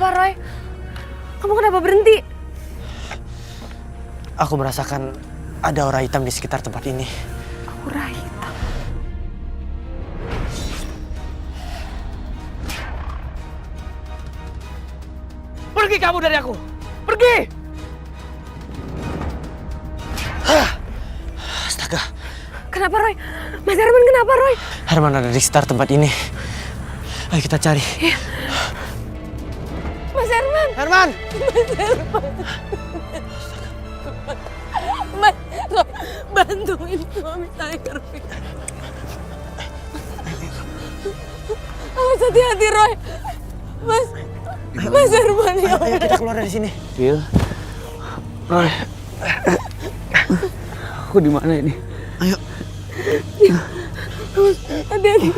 Kenapa, Roy? Kamu kenapa berhenti? Aku merasakan ada aura hitam di sekitar tempat ini. Aura hitam? Pergi kamu dari aku! Pergi! Astaga. Kenapa, Roy? Mas Herman kenapa, Roy? Herman ada di sekitar tempat ini. Ayo kita cari. Iya. Mas Herman! Herman! Mas, Roy, bantuin suami saya, Herman. Awas hati-hati, Roy. Mas Herman, ya Ayo kita keluar dari sini. Phil, Roy, aku di mana ini? Ayo. Hati-hati.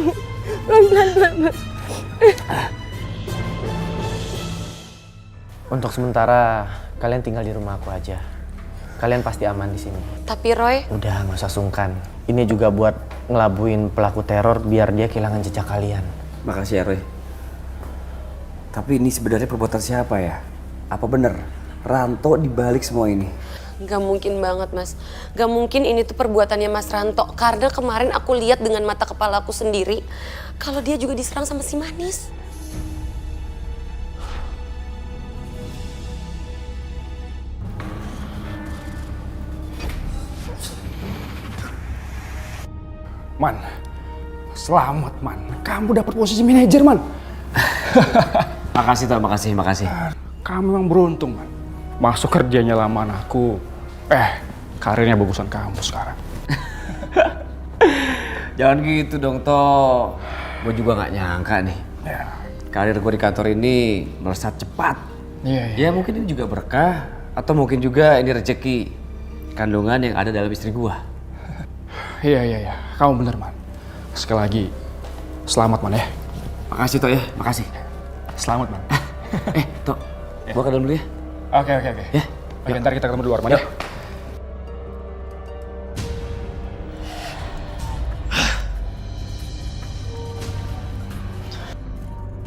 Pelan-pelan, Mas. Untuk sementara kalian tinggal di rumah aku aja. Kalian pasti aman di sini. Tapi Roy, Udah, nggak usah sungkan. Ini juga buat ngelabuin pelaku teror biar dia kehilangan jejak kalian. Makasih ya Roy. Tapi ini sebenarnya perbuatan siapa ya? Apa bener Ranto dibalik semua ini? Gak mungkin banget, Mas. Gak mungkin ini tuh perbuatannya Mas Ranto. Karena kemarin aku lihat dengan mata kepala aku sendiri kalau dia juga diserang sama si Manis. Man, selamat Man. Kamu dapat posisi manajer Man. Makasih Tok, makasih. Kamu memang beruntung Man. Masuk kerjanya lamaan aku. Karirnya bagusan kamu sekarang. Jangan gitu dong Tok. Gue juga gak nyangka nih. Ya. Karir gue di kantor ini melesat cepat. Iya. Ya mungkin ini juga berkah. Atau mungkin juga ini rezeki kandungan yang ada dalam istri gue. Iya. Kamu bener Man. Sekali lagi, selamat Man ya. Makasih Tok ya, makasih. Selamat Man. Tok, gue ke dalam dulu ya. Oke. Ya. Oke, ntar kita ketemu di luar Man ya.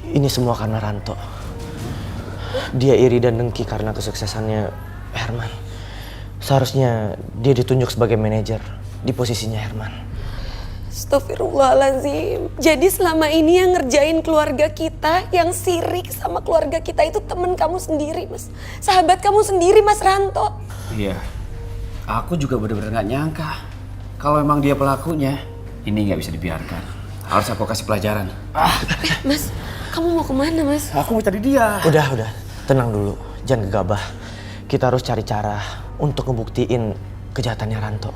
Ini semua karena Ranto. Dia iri dan dengki karena kesuksesannya Herman. Seharusnya dia ditunjuk sebagai manajer di posisinya Herman. Astagfirullahaladzim. Jadi selama ini yang ngerjain keluarga kita, yang sirik sama keluarga kita itu temen kamu sendiri, Mas. Sahabat kamu sendiri, Mas Ranto. Iya. Aku juga bener-bener gak nyangka. Kalau emang dia pelakunya, ini gak bisa dibiarkan. Harus aku kasih pelajaran. Mas, kamu mau kemana, Mas? Aku mau cari dia. Udah. Tenang dulu. Jangan gegabah. Kita harus cari cara untuk ngebuktiin kejahatannya Ranto.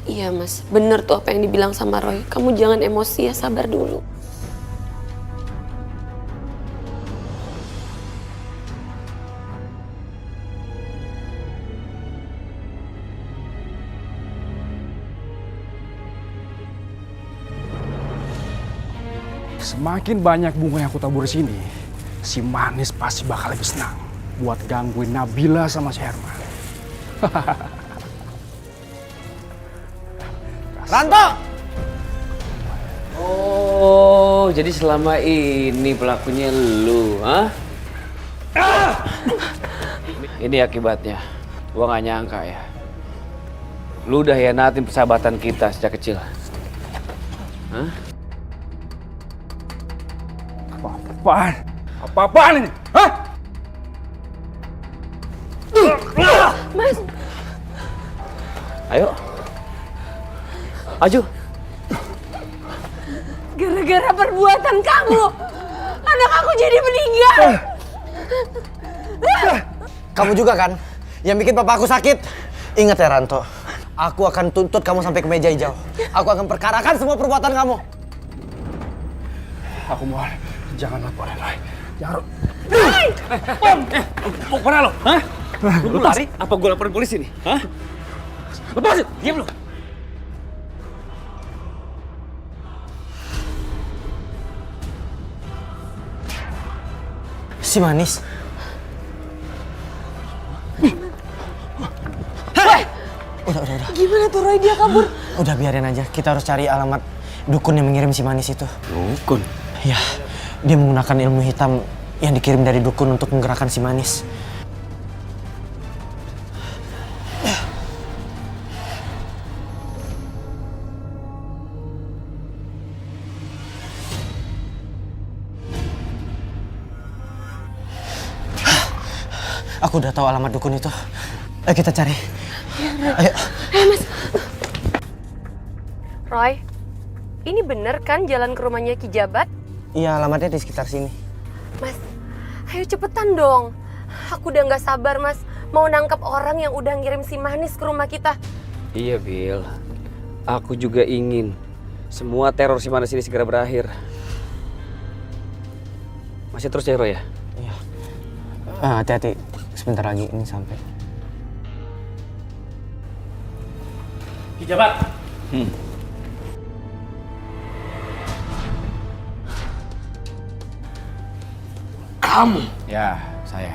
Iya, Mas. Bener tuh apa yang dibilang sama Roy. Kamu jangan emosi ya, sabar dulu. Semakin banyak bunga yang aku tabur di sini, si Manis pasti bakal lebih senang buat gangguin Nabila sama si Herman. Ranto! Oh, jadi selama ini pelakunya lu, hah? Ini akibatnya. Gua gak nyangka ya. Lu udah hianatin persahabatan kita sejak kecil. Hah? Apaan ini? Hah? Mas, Ayo. Maju. gara-gara perbuatan kamu, anak aku jadi meninggal. Kamu juga kan yang bikin papa aku sakit? Ingat ya Ranto, aku akan tuntut kamu sampai ke meja hijau. Aku akan perkarakan semua perbuatan kamu. Aku mohon, jangan laporin Roy. Jangan. Mau kemana lo? Hah? Lu lari? Apa gue laporin polisi nih? Hah? Lepasin! Diam lo! Si Manis. Udah. gimana tuh Roy, dia kabur? Udah biarin aja, kita harus cari alamat dukun yang mengirim si Manis itu. Dukun? Ya, dia menggunakan ilmu hitam yang dikirim dari dukun untuk menggerakkan si Manis. Aku udah tahu alamat dukun itu. Ayo kita cari. Ayo. Mas. Roy, ini bener kan jalan ke rumahnya Ki Jabat? Iya, alamatnya di sekitar sini. Mas, ayo cepetan dong. Aku udah gak sabar, Mas. Mau nangkep orang yang udah ngirim si Manis ke rumah kita. Iya, Bill. Aku juga ingin semua teror si Manis ini segera berakhir. Masih terus ya, Roy ya? Iya. Hati-hati. Sebentar lagi ini sampai. Ki Jabat. Kamu? Ya, saya.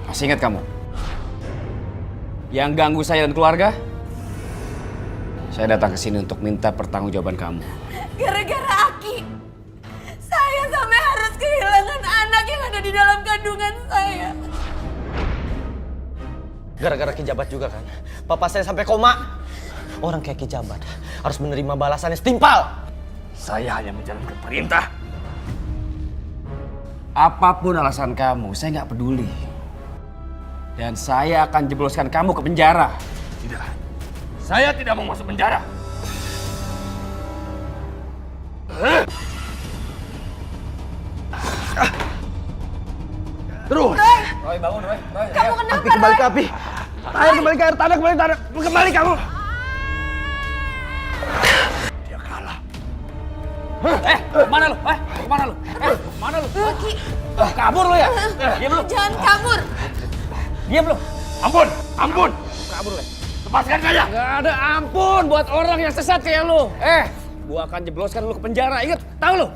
Masih ingat kamu? Yang ganggu saya dan keluarga? Saya datang ke sini untuk minta pertanggungjawaban kamu. Gara-gara Aki, saya sampai harus kehilangan anak yang ada di dalam kandungan saya. Gara-gara Ki Jabat juga kan. Papa saya sampai koma. Orang kayak Ki Jabat harus menerima balasannya setimpal. Saya hanya menjalankan perintah. Apapun alasan kamu, saya nggak peduli. Dan saya akan jebloskan kamu ke penjara. Tidak. Saya tidak mau masuk penjara. Terus. Roy, bangun, Roy. Kamu kenapa, Api kembali ke api. Air kembali ke air, tanah kembali ke tanah. Kembali kamu. Dia kalah. Kemana lu? Kemana lu? Kemana lu? Ki, Kabur lu ya? Diam lu. jangan kabur. Diam lu. Ampun, ampun. Kabur lu. Lepaskan saya. Gak ada ampun buat orang yang sesat kayak lu. Gua akan jebloskan lu ke penjara. Ingat, tahu lu?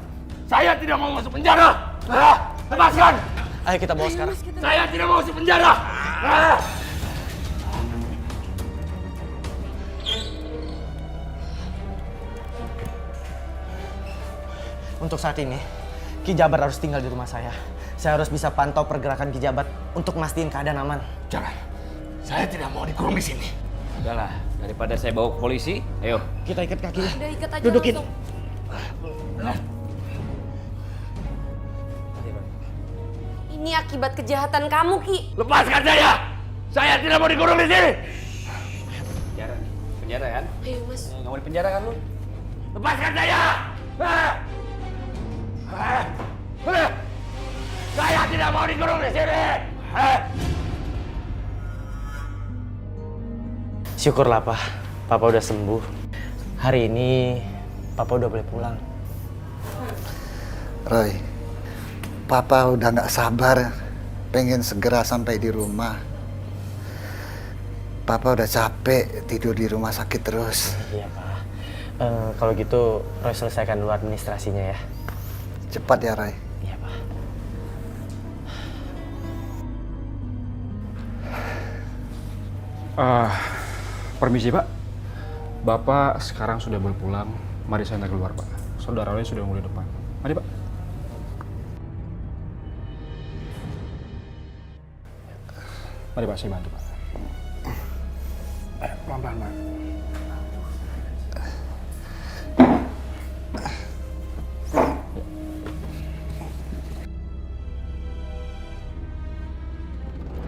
Saya tidak mau masuk penjara. Lepaskan. Ayo kita bawa sekarang. Saya tidak mau masuk penjara. Untuk saat ini, Ki Jabat harus tinggal di rumah saya. Saya harus bisa pantau pergerakan Ki Jabat untuk mastiin keadaan aman. Jangan. Saya tidak mau dikurung di sini. Udahlah, daripada saya bawa ke polisi, ayo. Kita ikat kakinya. Udah ikat aja Dudukin. langsung. Ini akibat kejahatan kamu, Ki. Lepaskan saya. Saya tidak mau dikurung di sini. Penjara, penjara kan? Ayo, Mas. Nggak mau di penjara kan lu? Lepaskan saya. Saya tidak mau dikurung di sini. Syukurlah, Pak. Papa udah sembuh. Hari ini, Papa udah boleh pulang. Roy, Papa udah nggak sabar pengen segera sampai di rumah. Papa udah capek tidur di rumah sakit terus. Iya, Pak. Kalau gitu, Roy selesaikan dulu administrasinya ya. Cepat ya, Roy. Iya, Pak. Permisi, Pak. Bapak sekarang sudah boleh pulang. Mari saya keluar, Pak. Saudara Roy sudah mulai depan. Mari, Pak. Mari, Pak, saya bantu, Pak. Pelan-pelan, Pak.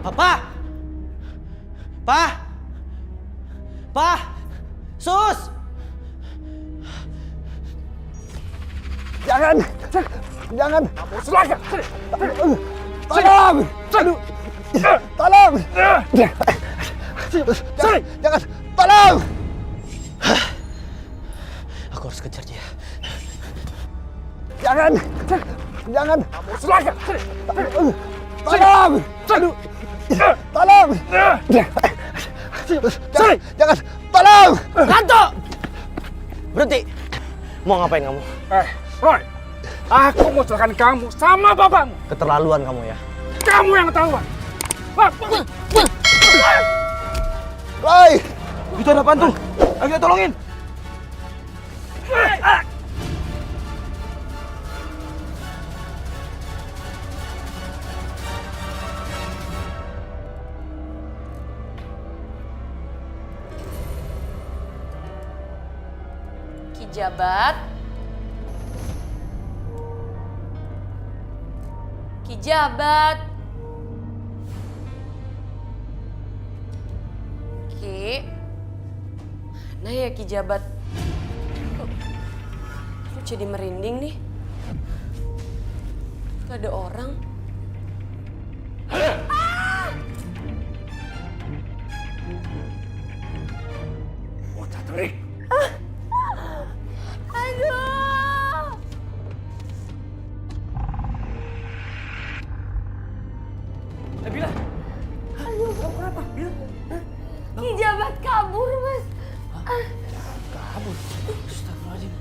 Papa! Pa! Pa! Sus! Jangan! Jangan! Silakan! Tolong! Aduh! Tolong! Jangan! Tolong! Aku harus kejar dia. Jangan! Jangan! Silakan! Tolong! Aduh! Tolong! Jangan! Tolong! Ranto! Berhenti! Mau ngapain kamu? Roy! Aku mau celakain kamu sama bapakmu. Keterlaluan kamu ya. Kamu yang ketahuan. Roy! Itu ada apaan tuh? Ayo kita tolongin. Roy! Kijabat. Kijabat. Ki. Mana ya Kijabat? Kok aku jadi merinding nih? Gak ada orang. Bocah terik. Aduh. Bila. Aduh, kamu kenapa? Kijabat kabur, Mas. Kabur. Astagfirullahaladzim.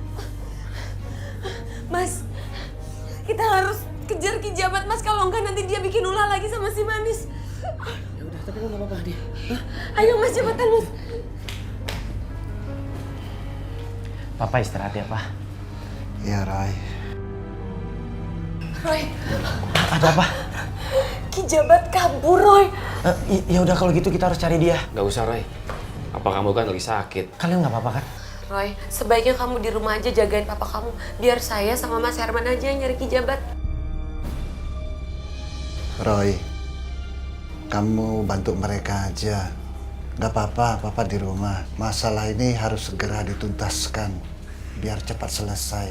Mas, kita harus kejar Kijabat, Mas. Kalau enggak nanti dia bikin ulah lagi sama si Manis. Ya udah, tapi lu nggak apa-apa dia. Ayo, Mas, cepetan, Mas. Papa istirahat ya, Pak. Ya, Roy. Roy, Ada apa? Kijabat kabur, Roy. Ya udah kalau gitu kita harus cari dia. Gak usah, Roy. Apa kamu kan lagi sakit? Kalian nggak apa-apa kan? Roy, sebaiknya kamu di rumah aja jagain papa kamu. Biar saya sama Mas Herman aja yang nyari Kijabat. Roy, kamu bantu mereka aja. Gak apa-apa, Papa di rumah. Masalah ini harus segera dituntaskan, biar cepat selesai.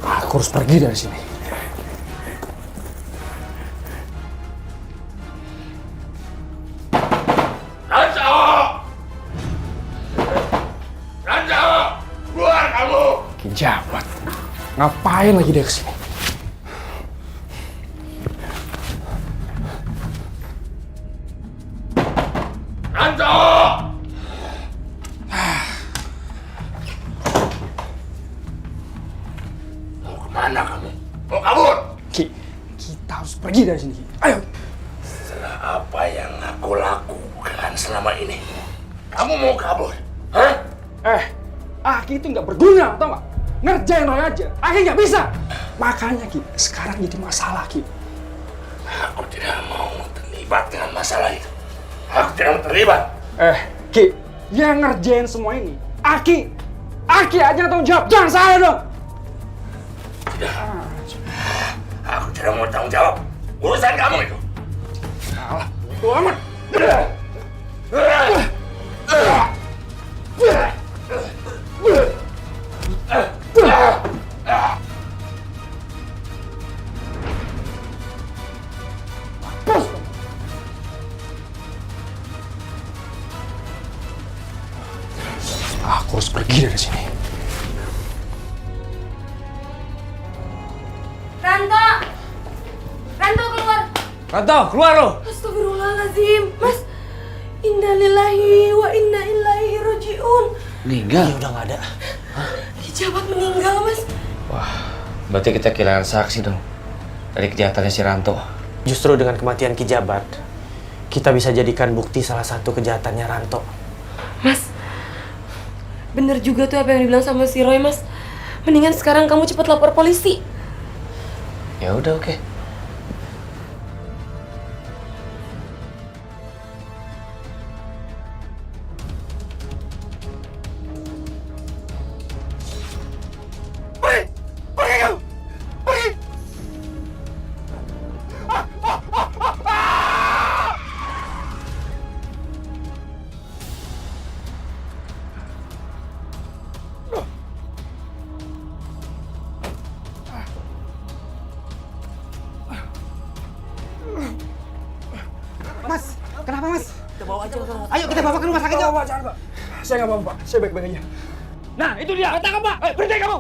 Aku harus pergi dari sini. Ranco! Ranco! Keluar kamu! Kijabat. Ngapain lagi dia kesini? Ranco! Mau kemana kamu? Mau kabur? Kita harus pergi dari sini. Ayo. Setelah apa yang aku lakukan selama ini, kamu mau kabur? Hah? Aki itu nggak berguna, tau nggak? Ngerjain Roy aja, Aki nggak bisa. Makanya Ki, sekarang jadi masalah Ki. Aku tidak mau terlibat dengan masalah itu. Aku tidak mau terlibat. Ki, yang ngerjain semua ini, Aki. Aki aja yang tanggung jawab, jangan saya dong. Tidak. Aku tidak mau tanggung jawab. Urusan kamu itu. Salah, itu amat. Aku harus pergi dari sini. Ranto! Ranto keluar! Ranto, keluar lo! Astagfirullahaladzim, Mas. Innalillahi wa inna ilaihi raji'un. Meninggal? Dia udah nggak ada. Kijabat meninggal, Mas. Wah, berarti kita kehilangan saksi dong. Dari kejahatannya si Ranto. Justru dengan kematian Kijabat, kita bisa jadikan bukti salah satu kejahatannya Ranto. Mas, bener juga tuh apa yang dibilang sama si Roy, Mas. Mendingan sekarang kamu cepat lapor polisi. Ya udah, oke. Pergi! Pergi kamu! Pergi! Mas, kenapa Mas? Kita bawa aja ke rumah. Ayo kita bawa ke rumah sakit yuk. Jangan, Pak. Saya nggak apa-apa, Pak. Saya baik-baik aja. Nah, itu dia. Tangkap, Pak. Berhenti kamu.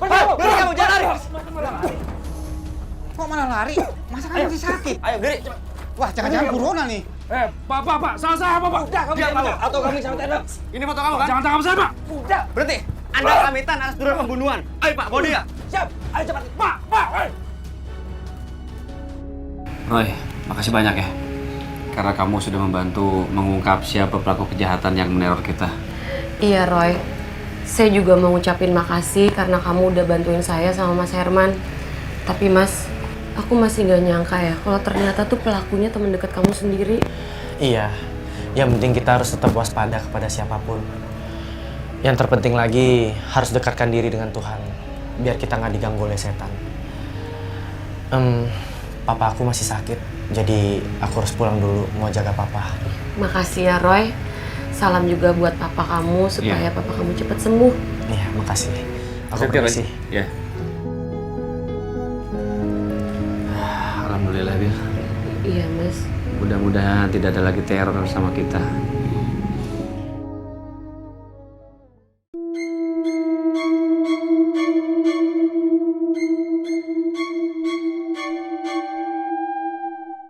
Diri kamu, jangan lari. Kok malah lari? Masa kan masih sakit? Ayo, diri. Wah, jangan-jangan corona nih. Pak, salah apa, Pak? Udah, kamu jangan bawa. Atau kami sama tenda. Ini foto kamu kan? Jangan tangkap saya, Pak. Udah. Berhenti. Anda pamitan atas tuduhan pembunuhan. Ayo Pak, bawa dia. Siap. Ayo cepat. Pak. Roy, makasih banyak ya. Karena kamu sudah membantu mengungkap siapa pelaku kejahatan yang meneror kita. Iya, Roy. Saya juga mau ngucapin makasih karena kamu udah bantuin saya sama Mas Herman. Tapi Mas, Aku masih gak nyangka ya kalau ternyata tuh pelakunya teman dekat kamu sendiri. Iya, yang penting kita harus tetap waspada kepada siapapun. Yang terpenting lagi harus dekatkan diri dengan Tuhan, biar kita nggak diganggu oleh setan. Papa aku masih sakit, jadi aku harus pulang dulu mau jaga papa. Makasih ya Roy. Salam juga buat papa kamu supaya papa kamu cepat sembuh. Iya, makasih. Aku permisi. Ya. Alhamdulillah, Bil. Iya, Mas. Mudah-mudahan tidak ada lagi teror sama kita.